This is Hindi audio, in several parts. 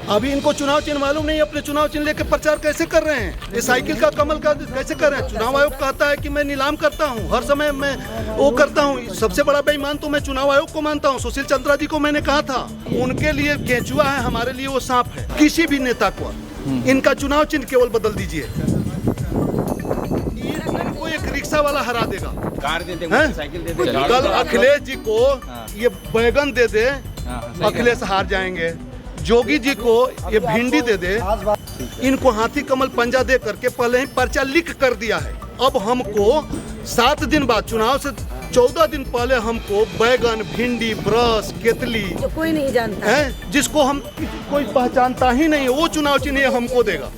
अभी इनको चुनाव चिन्ह मालूम नहीं, अपने चुनाव चिन्ह लेकर प्रचार कैसे कर रहे हैं? ये साइकिल का कमल का कैसे कर रहे हैं? चुनाव आयोग कहता है कि मैं नीलाम करता हूं, हर समय मैं वो करता हूं। सबसे बड़ा बेईमान तो मैं चुनाव आयोग को मानता हूं। सुशील चंद्रा जी को मैंने कहा था, उनके लिए केंचुआ है, हमारे लिए वो सांप है। किसी भी नेता को इनका चुनाव चिन्ह केवल बदल दीजिए, इनको एक रिक्शा वाला हरा देगा। कार दे दे, साइकिल दे दे। कल अखिलेश जी को ये बैगन दे दे, अखिलेश हार जाएंगे। जोगी जी को ये भिंडी दे दे, इनको हाथी कमल पंजा दे करके पहले ही पर्चा लिख कर दिया है। अब हमको 7 दिन बाद, चुनाव से 14 दिन पहले हमको बैगन, भिंडी, ब्रश, केतली जो कोई नहीं जानता है, जिसको हम कोई पहचानता ही नहीं, वो चुनाव चिन्ह हमको देगा।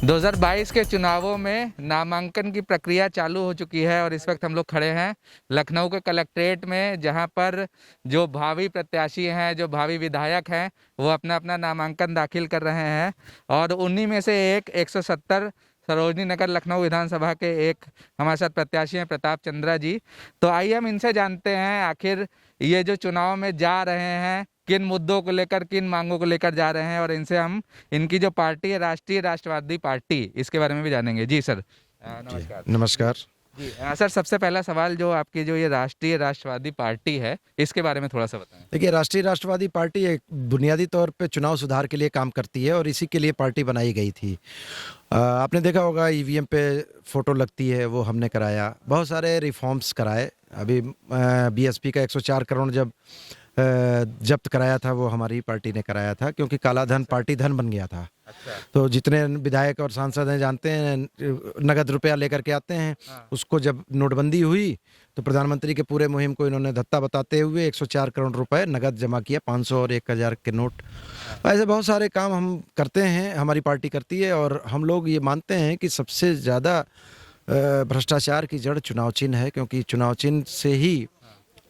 2022 के चुनावों में नामांकन की प्रक्रिया चालू हो चुकी है और इस वक्त हम लोग खड़े हैं लखनऊ के कलेक्ट्रेट में, जहां पर जो भावी प्रत्याशी हैं, जो भावी विधायक हैं, वो अपना अपना नामांकन दाखिल कर रहे हैं। और उन्हीं में से 170 सरोजनी नगर लखनऊ विधानसभा के एक हमारे साथ प्रत्याशी हैं प्रताप चंद्रा जी। तो आइए हम इनसे जानते हैं आखिर ये जो चुनाव में जा रहे हैं किन मुद्दों को लेकर, किन मांगों को लेकर जा रहे हैं, और इनसे हम इनकी जो पार्टी है राष्ट्रीय राष्ट्रवादी पार्टी, इसके बारे में भी जानेंगे। जी सर, नमस्कार। नमस्कार जी सर, सबसे पहला सवाल, जो आपकी जो ये राष्ट्रीय राष्ट्रवादी पार्टी है, इसके बारे में थोड़ा सा बताएं। देखिए, राष्ट्रीय राष्ट्रवादी पार्टी एक बुनियादी तौर पे चुनाव सुधार के लिए काम करती है और इसी के लिए पार्टी बनाई गई थी। आपने देखा होगा ईवीएम पे फोटो लगती है, वो हमने कराया। बहुत सारे रिफॉर्म्स कराए। अभी बीएसपी का 104 करोड़ जब जब्त कराया था, वो हमारी पार्टी ने कराया था, क्योंकि काला धन पार्टी धन बन गया था। अच्छा। तो जितने विधायक और सांसद हैं जानते हैं, नगद रुपया लेकर के आते हैं। उसको जब नोटबंदी हुई तो प्रधानमंत्री के पूरे मुहिम को इन्होंने धत्ता बताते हुए 104 करोड़ रुपए नगद जमा किया, 500 और 1000 के नोट। ऐसे बहुत सारे काम हम करते हैं, हमारी पार्टी करती है। और हम लोग ये मानते हैं कि सबसे ज़्यादा भ्रष्टाचार की जड़ चुनाव चिन्ह है, क्योंकि चुनाव चिन्ह से ही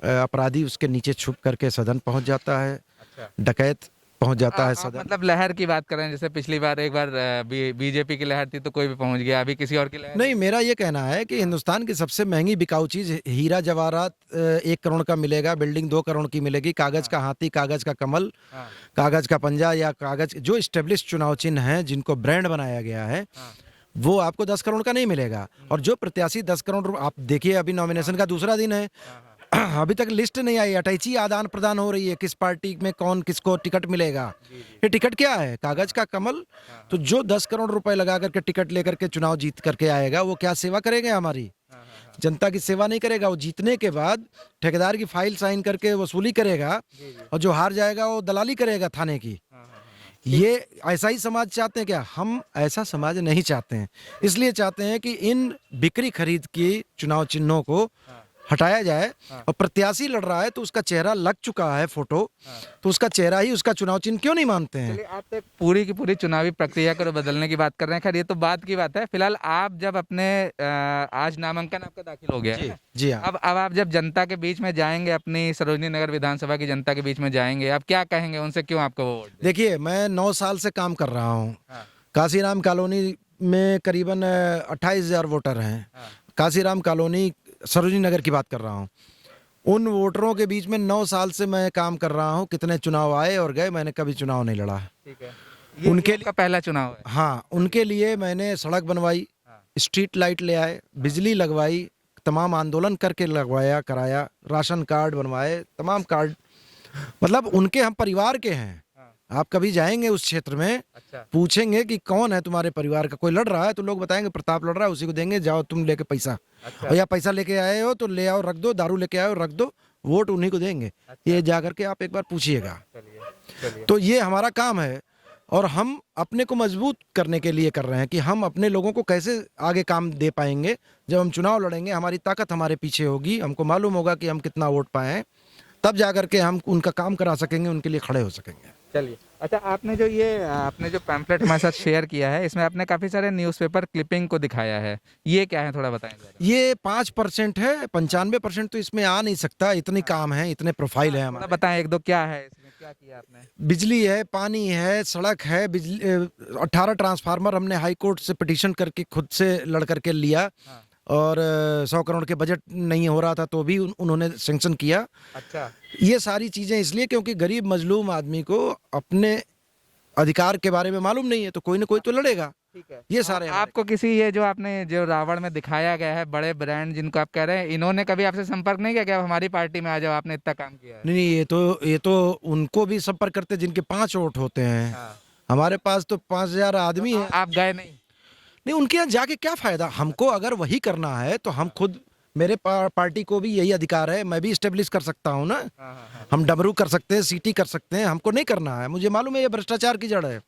अपराधी उसके नीचे छुप करके सदन पहुंच जाता है। अच्छा। डकैत पहुंच जाता है सदन। मतलब लहर की बात करें, जैसे पिछली बार एक बार बीजेपी की लहर थी तो कोई भी पहुंच गया, अभी किसी और की लहर नहीं। मेरा ये कहना है कि हिंदुस्तान की सबसे महंगी बिकाऊ चीज हीरा जवाहरात 1 करोड़ का मिलेगा, बिल्डिंग 2 करोड़ की मिलेगी, कागज का हाथी, कागज का कमल, कागज का पंजा, या कागज जो स्टेब्लिश चुनाव चिन्ह है, जिनको ब्रांड बनाया गया है, वो आपको 10 करोड़ का नहीं मिलेगा। और जो प्रत्याशी 10 करोड़, आप देखिए अभी नॉमिनेशन का दूसरा दिन है, अभी तक लिस्ट नहीं आई, अटैची आदान प्रदान हो रही है, किस पार्टी में कौन किसको टिकट मिलेगा। ये टिकट क्या है? कागज का कमल। तो जो 10 करोड़ रुपए लगा करके टिकट लेकर के चुनाव जीत करके आएगा, वो क्या सेवा करेगा? हमारी जनता की सेवा नहीं करेगा। वो जीतने के बाद ठेकेदार की फाइल साइन करके वसूली करेगा, और जो हार जाएगा वो दलाली करेगा थाने की। ये ऐसा ही समाज चाहते हैं क्या? हम ऐसा समाज नहीं चाहते हैं। इसलिए चाहते हैं कि इन बिक्री खरीद की चुनाव चिन्हों को हटाया जाए। और प्रत्याशी लड़ रहा है तो उसका चेहरा लग चुका है फोटो, तो उसका चेहरा ही उसका चुनाव चिन्ह क्यों नहीं मानते हैं? आप तो पूरी की पूरी चुनावी प्रक्रिया को बदलने की बात कर रहे हैं। खैर, ये तो बात की बात है। फिलहाल आप जब अपने आज नामांकन आपका दाखिल हो गया है, जी हाँ। अब आप जब जनता के बीच में जाएंगे, अपनी सरोजनी नगर विधानसभा की जनता के बीच में जाएंगे, आप क्या कहेंगे उनसे, क्यों आपको वो वोट दें? देखिए, मैं 9 साल से काम कर रहा हूँ। काशीराम कॉलोनी में करीबन 28,000 वोटर हैं। काशीराम कॉलोनी, सरोजनी नगर की बात कर रहा हूँ। उन वोटरों के बीच में 9 साल से मैं काम कर रहा हूँ। कितने चुनाव आए और गए, मैंने कभी चुनाव नहीं लड़ा। ठीक है। उनके लिए पहला चुनाव है। हाँ, उनके लिए मैंने सड़क बनवाई, स्ट्रीट लाइट ले आए, बिजली लगवाई, तमाम आंदोलन करके लगवाया, कराया, राशन कार्ड बनवाए, तमाम कार्ड। मतलब उनके हम परिवार के हैं। आप कभी जाएंगे उस क्षेत्र में, अच्छा, पूछेंगे कि कौन है तुम्हारे परिवार का, कोई लड़ रहा है तो लोग बताएंगे प्रताप लड़ रहा है, उसी को देंगे, जाओ तुम लेके पैसा। अच्छा। और या पैसा लेके आए हो तो ले आओ रख दो, दारू लेके आए हो रख दो, वोट उन्हीं को देंगे। अच्छा। ये जा करके आप एक बार पूछिएगा। तो ये हमारा काम है, और हम अपने को मजबूत करने के लिए कर रहे हैं कि हम अपने लोगों को कैसे आगे काम दे पाएंगे। जब हम चुनाव लड़ेंगे, हमारी ताकत हमारे पीछे होगी, हमको मालूम होगा कि हम कितना वोट पाए, तब जा करके हम उनका काम करा सकेंगे, उनके लिए खड़े हो सकेंगे। चलिए, अच्छा, आपने जो पैम्फलेट हमारे साथ शेयर किया है, इसमें आपने काफी सारे न्यूज़पेपर क्लिपिंग को दिखाया है, ये क्या है, थोड़ा बताएंगे? ये 5% है, 95% तो इसमें आ नहीं सकता। इतनी काम है, इतने प्रोफाइल है हमारे। बताएं एक दो, क्या है इसमें, क्या किया आपने? बिजली है, पानी है, सड़क है, बिजली 18 ट्रांसफार्मर हमने हाई कोर्ट से पिटीशन करके खुद से लड़ करके लिया। और 100 करोड़ के बजट नहीं हो रहा था तो भी उन्होंने सैंक्शन किया। अच्छा, ये सारी चीज़ें इसलिए क्योंकि गरीब मजलूम आदमी को अपने अधिकार के बारे में मालूम नहीं है, तो कोई ना कोई तो लड़ेगा। ठीक है। ये सारे आपको किसी ये जो आपने जो रावण में दिखाया गया है बड़े ब्रांड जिनको आप कह रहे हैं, इन्होंने कभी आपसे संपर्क नहीं किया कि आप हमारी पार्टी में आ जाओ, आपने इतना काम किया है? नहीं, ये तो उनको भी संपर्क करते जिनके 5 वोट होते हैं। हाँ। हमारे पास तो 5000 आदमी है। आप गए नहीं? नहीं, उनके यहाँ जाके क्या फायदा? हमको अगर वही करना है तो हम खुद, मेरे पार्टी को भी यही अधिकार है, मैं भी इस्टेब्लिश कर सकता हूँ ना। हम डमरू कर सकते हैं, सीटी कर सकते हैं, हमको नहीं करना है। मुझे मालूम है ये भ्रष्टाचार की जड़ है।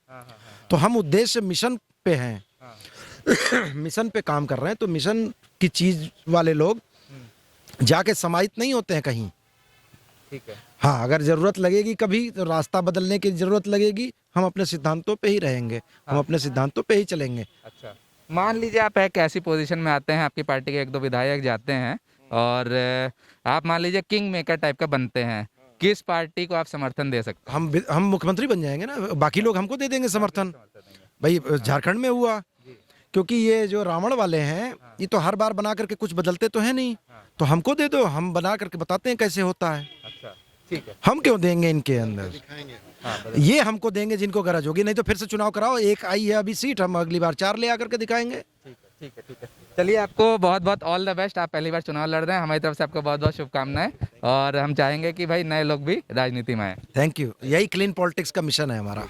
तो हम उद्देश्य मिशन पे हैं, मिशन पे काम कर रहे हैं। तो मिशन की चीज वाले लोग जाके समाहित नहीं होते हैं कहीं। ठीक है। हाँ, अगर जरूरत लगेगी कभी तो रास्ता बदलने की जरूरत लगेगी, हम अपने सिद्धांतों पे ही रहेंगे, हम अपने सिद्धांतों पे ही चलेंगे। अच्छा, मान लीजिए आप एक ऐसी पोजीशन में आते हैं, आपकी पार्टी के 1-2 विधायक जाते हैं और आप मान लीजिए किंग मेकर टाइप का बनते हैं, किस पार्टी को आप समर्थन दे सकते हैं? हम मुख्यमंत्री बन जाएंगे ना, बाकी लोग हमको दे देंगे समर्थन। भाई झारखंड में हुआ, क्योंकि ये जो रावण वाले हैं ये तो हर बार बना करके कुछ बदलते तो है नहीं। तो हमको दे दो, हम बना करके बताते हैं कैसे होता है। अच्छा, ठीक है। हम क्यों देंगे इनके अंदर? ये हमको देंगे जिनको गरज होगी, नहीं तो फिर से चुनाव कराओ। एक आई है अभी सीट, हम अगली बार 4 ले आकर के दिखाएंगे। ठीक है, ठीक है। चलिए, आपको बहुत बहुत ऑल द बेस्ट। आप पहली बार चुनाव लड़ रहे हैं, हमारी तरफ से आपको बहुत बहुत शुभकामनाएं, और हम चाहेंगे कि भाई नए लोग भी राजनीति में आए। Thank you. यही क्लीन पॉलिटिक्स का मिशन है हमारा।